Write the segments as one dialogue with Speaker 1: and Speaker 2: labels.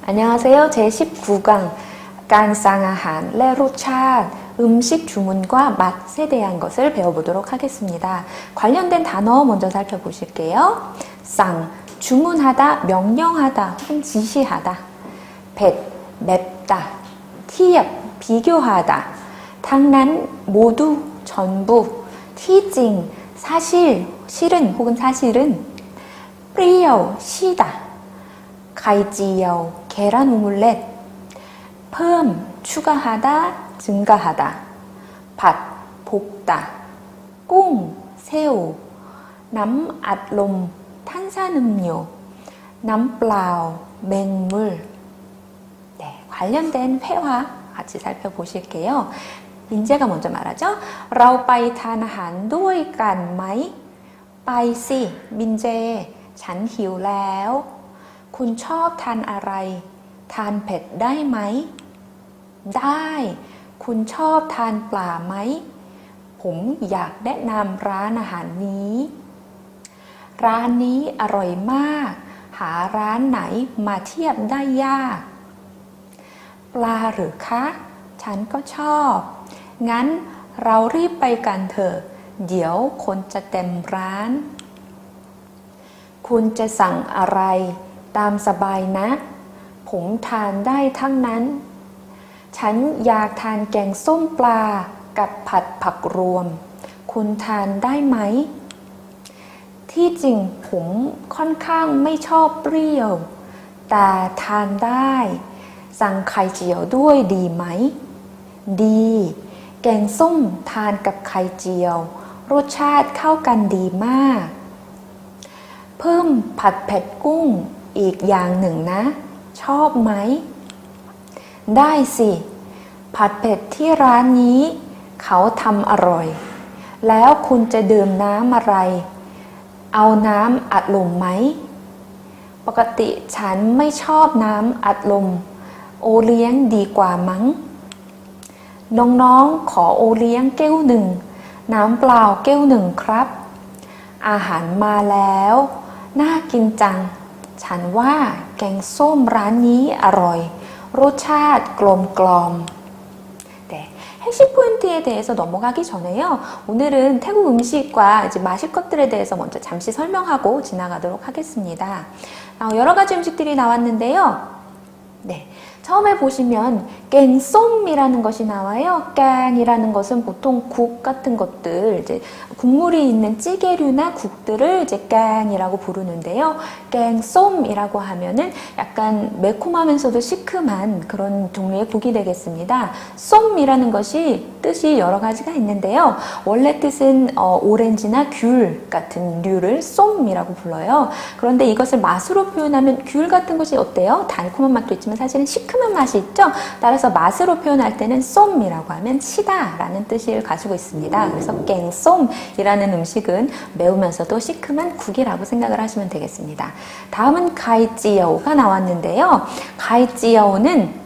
Speaker 1: 안녕하세요. 제19강 간상아한 레로차 음식 주문과 맛에 대한 것을 배워보도록 하겠습니다. 관련된 단어 먼저 살펴보실게요. 쌍, 주문하다, 명령하다, 혹은 지시하다. 뱃, 맵다. 티엽, 비교하다. 당난, 모두, 전부. 티징, 사실, 실은 혹은 사실은. 프리오, 시다. 가이지요, 계란 오믈렛. 품, 추가하다, 증가하다. 밭, 볶다. 꽁, 새우. 남앗롬, 탄산음료. 남플라우, 맹물. 네, 관련된 회화 같이 살펴보실게요. 민재가 먼저 말하죠. เราไปทานอาหารด้วยกันไหมไปสิมินเจฉันหิวแล้วคุณชอบทานอะไรทานเผ็ดได้ไหมได้คุณชอบทานปลาไหมผมอยากแนะนำร้านอาหารนี้ร้านนี้อร่อยมากหาร้านไหนมาเทียบได้ยากปลาหรือคะฉันก็ชอบงั้นเรารีบไปกันเถอะเดี๋ยวคนจะเต็มร้านคุณจะสั่งอะไรตามสบายนะผมทานได้ทั้งนั้นฉันอยากทานแกงส้มปลากับผัดผักรวมคุณทานได้ไหมที่จริงผมค่อนข้างไม่ชอบเปรี้ยวแต่ทานได้สั่งไข่เจียวด้วยดีไหมดีแกงส้มทานกับไข่เจียวรสชาติเข้ากันดีมากเพิ่มผัดเผ็ดกุ้งอีกอย่างหนึ่งนะชอบไหมได้สิผัดเผ็ดที่ร้านนี้เขาทำอร่อยแล้วคุณจะดื่มน้ำอะไรเอาน้ำอัดลมไหมปกติฉันไม่ชอบน้ำอัดลมโอเลี้ยงดีกว่ามั้งน้องๆขอโอเลี้ยงแก้วหนึ่งน้ำเปล่าแก้วหนึ่งครับอาหารมาแล้วน่ากินจังฉันว่าแกงส้มร้านนี้อร่อยรสชาติกลมกล่อม네, 핵심 포인트에 대해서 넘어가기 전에요. 오늘은 태국 음식과 이제 마실 것들에 대해서 먼저 잠시 설명하고 지나가도록 하겠습니다. 여러 가지 음식들이 나왔는데요. 네, 처음에 보시면 갱쏨이라는 것이 나와요. 갱이라는 것은 보통 국 같은 것들, 이제 국물이 있는 찌개류나 국들을 이제 갱이라고 부르는데요. 갱쏨이라고 하면은 약간 매콤하면서도 시큼한 그런 종류의 국이 되겠습니다. 쏨이라는 것이 뜻이 여러 가지가 있는데요. 원래 뜻은 오렌지나 귤 같은 류를 쏨이라고 불러요. 그런데 이것을 맛으로 표현하면 귤 같은 것이 어때요? 달콤한 맛도 있지만 사실은 시큼한 맛이 있죠. 따라서 맛으로 표현할 때는 쏨이라고 하면 시다 라는 뜻을 가지고 있습니다. 그래서 갱쏨이라는 음식은 매우면서도 시큼한 국이라고 생각을 하시면 되겠습니다. 다음은 가이찌여우가 나왔는데요. 가이찌여우는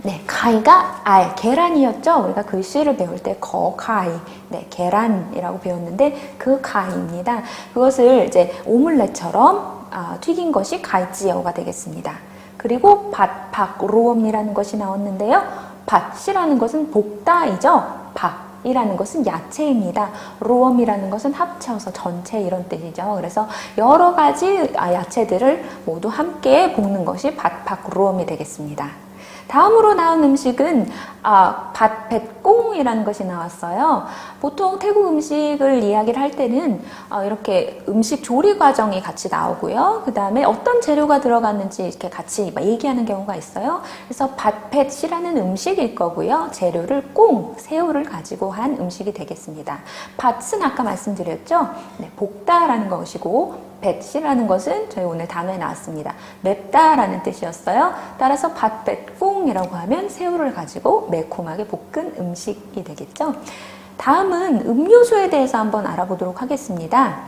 Speaker 1: 네, 가이가 계란이었죠. 우리가 글씨를 배울 때 거가이, 네, 계란이라고 배웠는데 그 가이입니다. 그것을 이제 오믈렛처럼 튀긴 것이 가이찌여우가 되겠습니다. 그리고 밭, 박로움이라는 것이 나왔는데요. 밭이라는 것은 볶다이죠. 박이라는 것은 야채입니다. 로움이라는 것은 합쳐서 전체 이런 뜻이죠. 그래서 여러 가지 야채들을 모두 함께 볶는 것이 밭, 박로움이 되겠습니다. 다음으로 나온 음식은 밭뱃꽁이라는 것이 나왔어요. 보통 태국 음식을 이야기를 할 때는 이렇게 음식 조리 과정이 같이 나오고요. 그 다음에 어떤 재료가 들어갔는지 이렇게 같이 얘기하는 경우가 있어요. 그래서 밭뱃이라는 음식일 거고요. 재료를 꽁, 새우를 가지고 한 음식이 되겠습니다. 밭은 아까 말씀드렸죠. 네, 볶다라는 것이고 뱃이라는 것은 저희 오늘 단어에 나왔습니다. 맵다라는 뜻이었어요. 따라서 밭뱃꽁이라고 하면 새우를 가지고 매콤하게 볶은 음식이 되겠죠. 다음은 음료수에 대해서 한번 알아보도록 하겠습니다.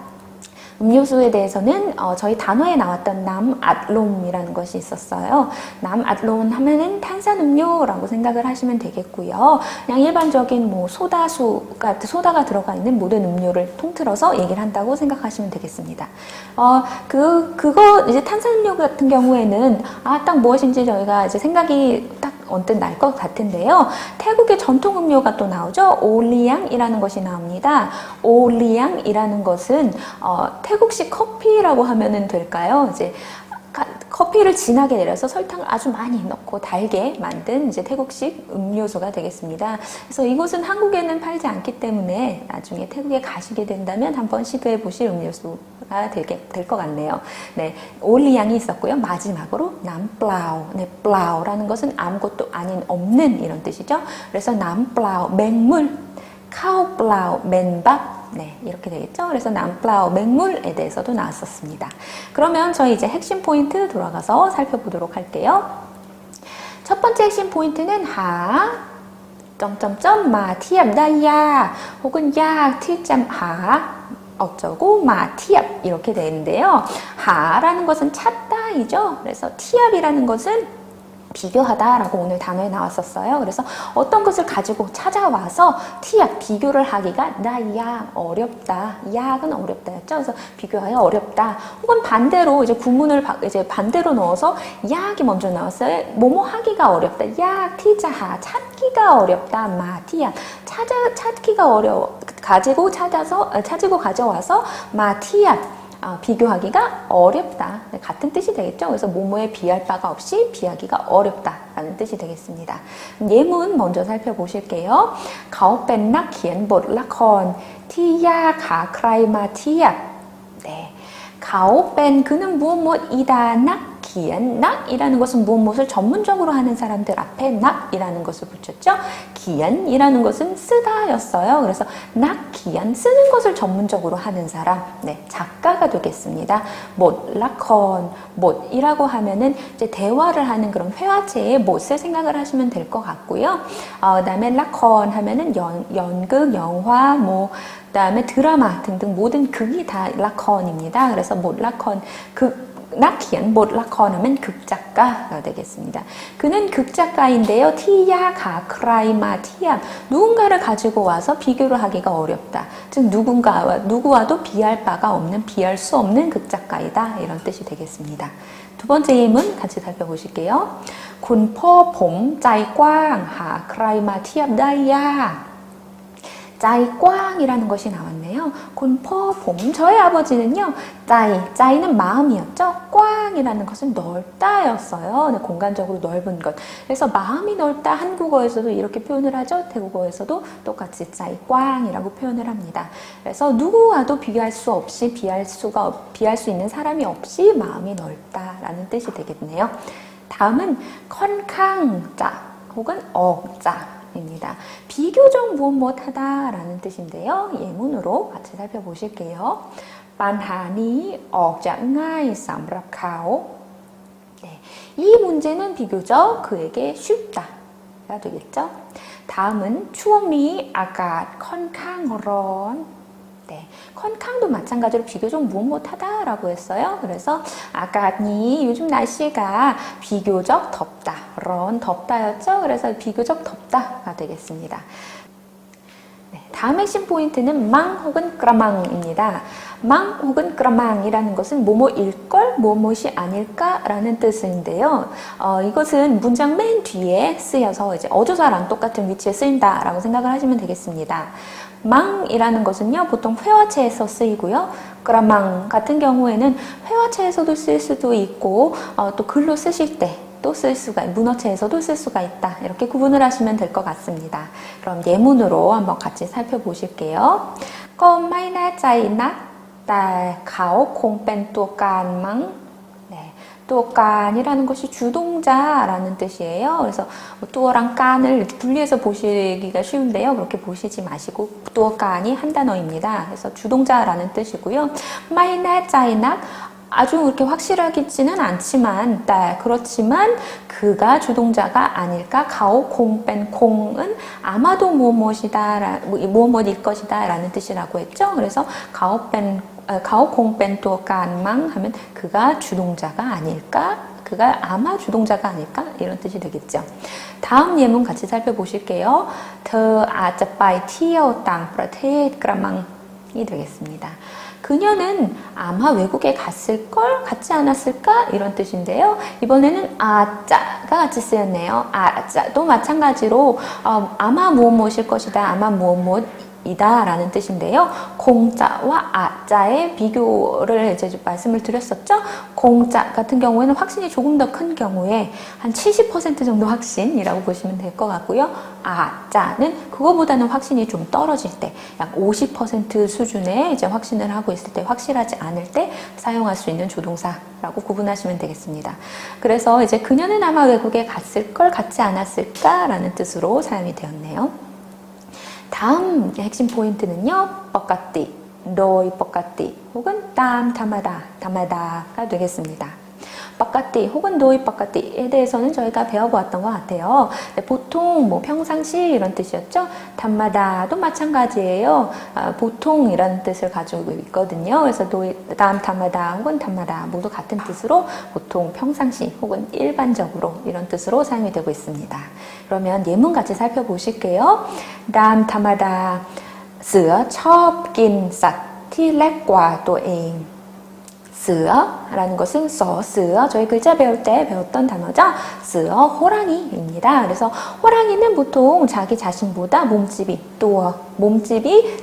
Speaker 1: 음료수에 대해서는 저희 단어에 나왔던 남앗롬이라는 것이 있었어요. 남앗롬 하면은 탄산음료라고 생각을 하시면 되겠고요. 그냥 일반적인 뭐 소다가 들어가 있는 모든 음료를 통틀어서 얘기를 한다고 생각하시면 되겠습니다. 그거 이제 탄산음료 같은 경우에는 딱 무엇인지 저희가 이제 생각이 딱 언뜻 날 것 같은데요. 태국의 전통 음료가 또 나오죠. 오리앙이라는 것이 나옵니다. 오리앙이라는 것은 태국식 커피라고 하면은 될까요? 이제 커피를 진하게 내려서 설탕을 아주 많이 넣고 달게 만든 이제 태국식 음료수가 되겠습니다. 그래서 이곳은 한국에는 팔지 않기 때문에 나중에 태국에 가시게 된다면 한번 시도해 보실 음료수가 될 것 같네요. 네, 올리양이 있었고요. 마지막으로 남플라우. 네, 플라우라는 것은 아무것도 아닌 없는 이런 뜻이죠. 그래서 남플라우 맹물, 카우플라우 맨밥. 네, 이렇게 되겠죠. 그래서 남플라우 맹물에 대해서도 나왔었습니다. 그러면 저희 이제 핵심 포인트 돌아가서 살펴보도록 할게요. 첫 번째 핵심 포인트는 마티압 다야 혹은 약 티점 어쩌고 마티압 이렇게 되는데요. 하라는 것은 찾다이죠. 그래서 티압이라는 것은 비교하다라고 오늘 단어에 나왔었어요. 그래서 어떤 것을 가지고 찾아와서 비교를 하기가 어렵다. 약은 어렵다였죠. 그래서 비교하여 어렵다. 혹은 반대로 이제 구문을 이제 반대로 넣어서 약이 먼저 나왔어요. 뭐뭐 하기가 어렵다. 약 티자하 찾기가 어렵다. 마티야 찾기가 어려워. 가지고 가져와서 마티야 비교하기가 어렵다. 같은 뜻이 되겠죠. 그래서 뭐뭐에 비할 바가 없이 비하기가 어렵다라는 뜻이 되겠습니다. 예문 먼저 살펴보실게요. เขาเป็นนักเขียนบทละครที่ยากหาใครมาเทียบ 네. เขาเป็น 그는 무엇이다. 낙이라는 것은 무엇을 전문적으로 하는 사람들 앞에 낙이라는 것을 붙였죠. 기안이라는 것은 쓰다였어요. 그래서 낙기안 쓰는 것을 전문적으로 하는 사람, 네, 작가가 되겠습니다. 못이라고 하면은 이제 대화를 하는 그런 회화체의 못을 생각을 하시면 될 것 같고요. 그다음에 라콘 하면은 연극, 영화, 그다음에 드라마 등등 모든 극이 다 라콘입니다. 그래서 라콘 낙히안 라콘 하면 극작가가 되겠습니다. 그는 극작가인데요. 티야가 크라이마 티야 누군가를 가지고 와서 비교를 하기가 어렵다. 즉 누구와도 비할 바가 없는 비할 수 없는 극작가이다. 이런 뜻이 되겠습니다. 두 번째 예문 같이 살펴보실게요. คุณพ่อผมใจกว้างหาใครมาเทียบได้ยาก 짜이꽝이라는 것이 나왔네요. 군포봄 저희 아버지는요. 짜이는 마음이었죠. 꽝이라는 것은 넓다였어요. 네, 공간적으로 넓은 것. 그래서 마음이 넓다 한국어에서도 이렇게 표현을 하죠. 태국어에서도 똑같이 짜이꽝이라고 표현을 합니다. 그래서 누구와도 비교할 수 없이 비할 수 있는 사람이 없이 마음이 넓다라는 뜻이 되겠네요. 다음은 컨캉짜 혹은 억짜 입니다. 비교적 무엇하다라는 뜻인데요. 예문으로 같이 살펴보실게요. ปัญหานี้ออกจะง่ายสำหรับเขา 네, 이 문제는 비교적 그에게 쉽다가 되겠죠. 다음은 추억 นี้อากาศค่อนข้างร้อน 네, 컨캉도 마찬가지로 비교적 무엇하다라고 했어요. 그래서 아까니 요즘 날씨가 비교적 덥다. 덥다였죠. 그래서 비교적 덥다가 되겠습니다. 네, 다음 핵심 포인트는 망 혹은 그라망입니다. 망 혹은 그라망이라는 것은 뭐뭐일걸, 뭐뭐이 아닐까라는 뜻인데요. 이것은 문장 맨 뒤에 쓰여서 이제 어조사랑 똑같은 위치에 쓰인다라고 생각을 하시면 되겠습니다. 망이라는 것은요, 보통 회화체에서 쓰이고요. 그라망 같은 경우에는 회화체에서도 쓸 수도 있고, 또 글로 쓰실 때 또 쓸 수가, 문어체에서도 쓸 수가 있다. 이렇게 구분을 하시면 될 것 같습니다. 그럼 예문으로 한번 같이 살펴보실게요. ก็ไม่แน่ใจนักแต่เขาคงเป็นตัวการมั้ง 뚜어깐이라는 것이 주동자라는 뜻이에요. 그래서 뚜어랑 깐을 이렇게 분리해서 보시기가 쉬운데요. 그렇게 보시지 마시고 뚜어깐이 한 단어입니다. 그래서 주동자라는 뜻이고요. 마이나 짜이낙 아주 그렇게 확실하겠지는 않지만, 그렇지만 그가 주동자가 아닐까? 가오 콩 뺀 콩은 아마도 무엇이다, 무엇일 것이다 라는 뜻이라고 했죠. 그래서 가오 콩 뺀 또 깐망 하면 그가 주동자가 아닐까? 그가 아마 주동자가 아닐까? 이런 뜻이 되겠죠. 다음 예문 같이 살펴보실게요. 더 아자빠이 티어 땅 프라테이 그라망이 되겠습니다. 그녀는 아마 외국에 갔을걸? 갔지 않았을까? 이런 뜻인데요. 이번에는 아자가 같이 쓰였네요. 아자도 마찬가지로 아마 무엇일 것이다. 아마 이다 라는 뜻인데요. 공자와 아자의 비교를 이제 말씀을 드렸었죠. 공자 같은 경우에는 확신이 조금 더 큰 경우에 한 70% 정도 확신이라고 보시면 될 것 같고요. 아자는 그거보다는 확신이 좀 떨어질 때, 약 50% 수준의 이제 확신을 하고 있을 때, 확실하지 않을 때 사용할 수 있는 조동사라고 구분하시면 되겠습니다. 그래서 이제 그녀는 아마 외국에 갔을 걸, 갔지 않았을까라는 뜻으로 사용이 되었네요. 다음 핵심 포인트는요. 뻑까띠, 너이 뻑까띠 혹은 땀 다마다가 되겠습니다. 뻑까띠 혹은 너이 뻑까띠에 대해서는 저희가 배워보았던 것 같아요. 보통 뭐 평상시 이런 뜻이었죠. 담마다도 마찬가지예요. 보통 이런 뜻을 가지고 있거든요. 그래서 너이 담마다 혹은 담마다 모두 같은 뜻으로 보통 평상시 혹은 일반적으로 이런 뜻으로 사용이 되고 있습니다. 그러면 예문 같이 살펴보실게요. 담마다 เสือ ชอบกินสัตว์ที่เล็กกว่าตัวเอง สือ라는 것은 สือ 저희 글자 배울 때 배웠던 단어죠. เสือ 호랑이입니다. 그래서 호랑이는 보통 자기 자신보다 몸집이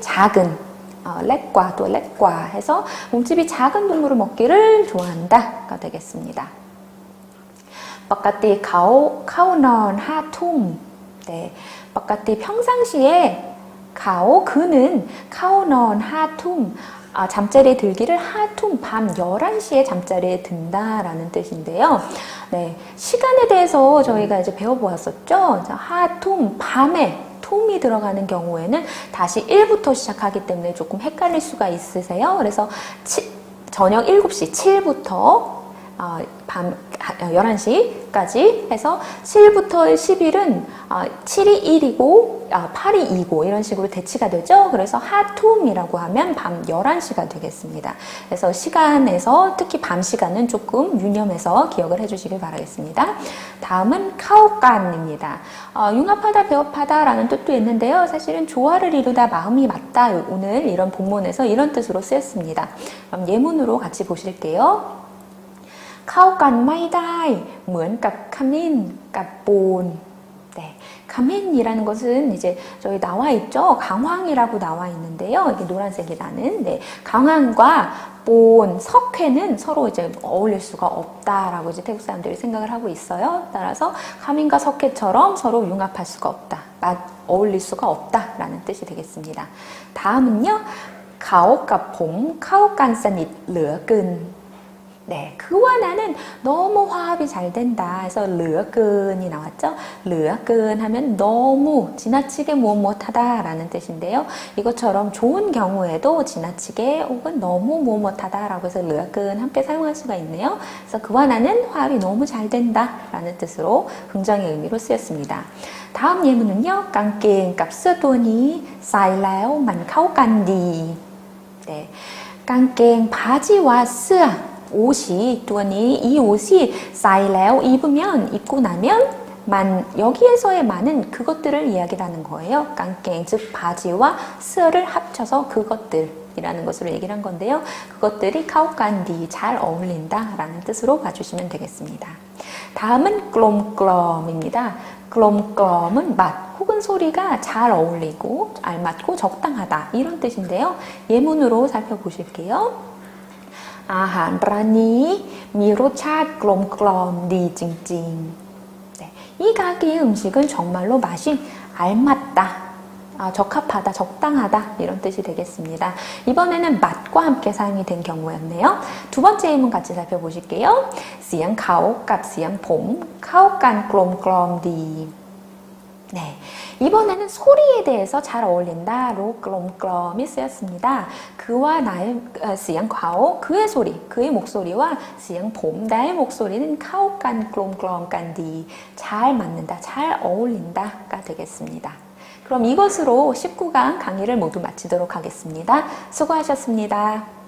Speaker 1: 작은 렉과 또 렉과 해서 몸집이 작은 동물을 먹기를 좋아한다가 되겠습니다. 뻑까띠 카오넌 하툼. 네, 뻑까띠 평상시에 그는 카오넌 하툼 잠자리에 들기를 하툼 밤 11시에 잠자리에 든다라는 뜻인데요. 네, 시간에 대해서 저희가 이제 배워보았었죠. 하툼 밤에 툼이 들어가는 경우에는 다시 1부터 시작하기 때문에 조금 헷갈릴 수가 있으세요. 그래서 저녁 7시 7부터 밤 11시까지 해서 7부터 10일은 7이 1이고 8이 2고 이런 식으로 대치가 되죠. 그래서 하툼이라고 하면 밤 11시가 되겠습니다. 그래서 시간에서 특히 밤 시간은 조금 유념해서 기억을 해주시길 바라겠습니다. 다음은 카오깐입니다. 융합하다, 배업하다 라는 뜻도 있는데요. 사실은 조화를 이루다, 마음이 맞다. 오늘 이런 본문에서 이런 뜻으로 쓰였습니다. 그럼 예문으로 같이 보실게요. เข้ากันไม่ได้เหมือนกับขมิ้นกับปูน 네, 가멘이라는 것은 이제 저희 나와 있죠. 강황이라고 나와 있는데요. 이게 노란색이라는 네, 강황과 본, 석회는 서로 이제 어울릴 수가 없다라고 이제 태국 사람들이 생각을 하고 있어요. 따라서 가민과 석회처럼 서로 융합할 수가 없다, 어울릴 수가 없다라는 뜻이 되겠습니다. 다음은요, 가오가 봄, 카오간산잇 르근. 네, 그와 나는 너무 화합이 잘 된다 해서 르근이 나왔죠. 르근 하면 너무 지나치게 무엇하다 라는 뜻인데요. 이것처럼 좋은 경우에도 지나치게 혹은 너무 무엇하다 라고 해서 르근 함께 사용할 수가 있네요. 그래서 그와 나는 화합이 너무 잘 된다 라는 뜻으로 긍정의 의미로 쓰였습니다. 다음 예문은요. 깡깽 값스돈이 사이라오 만 카오간디. 네, 깡깽 바지와 스아 옷이 또니 이 옷이 사이레오 입고 나면 여기에서의 만은 그것들을 이야기하는 거예요. 깡깽 즉 바지와 스어를 합쳐서 그것들이라는 것으로 얘기를 한 건데요. 그것들이 카오간디 잘 어울린다라는 뜻으로 봐주시면 되겠습니다. 다음은 글롬글롬입니다. 글롬글롬은 맛 혹은 소리가 잘 어울리고 알맞고 적당하다 이런 뜻인데요. 예문으로 살펴보실게요. อาหารร้านนี้มีรสชาติกลมกล่อมดีจริงๆ 네, 이 가게의 음식은 정말로 맛이 알맞다, 적합하다, 적당하다 이런 뜻이 되겠습니다. 이번에는 맛과 함께 사용이 된 경우였네요. 두 번째 예문 같이 살펴보실게요. เสียงเขากับเสียงผมเข้ากันกลมกล่อมดี 네, 이번에는 소리에 대해서 잘 어울린다로 그럼그럼이 쓰였습니다. 그와 나의 시样고 그의 소리, 그의 목소리와 시样봄 나의 목소리는 카오간 그럼그럼간 디 잘 맞는다, 잘 어울린다가 되겠습니다. 그럼 이것으로 19강 강의를 모두 마치도록 하겠습니다. 수고하셨습니다.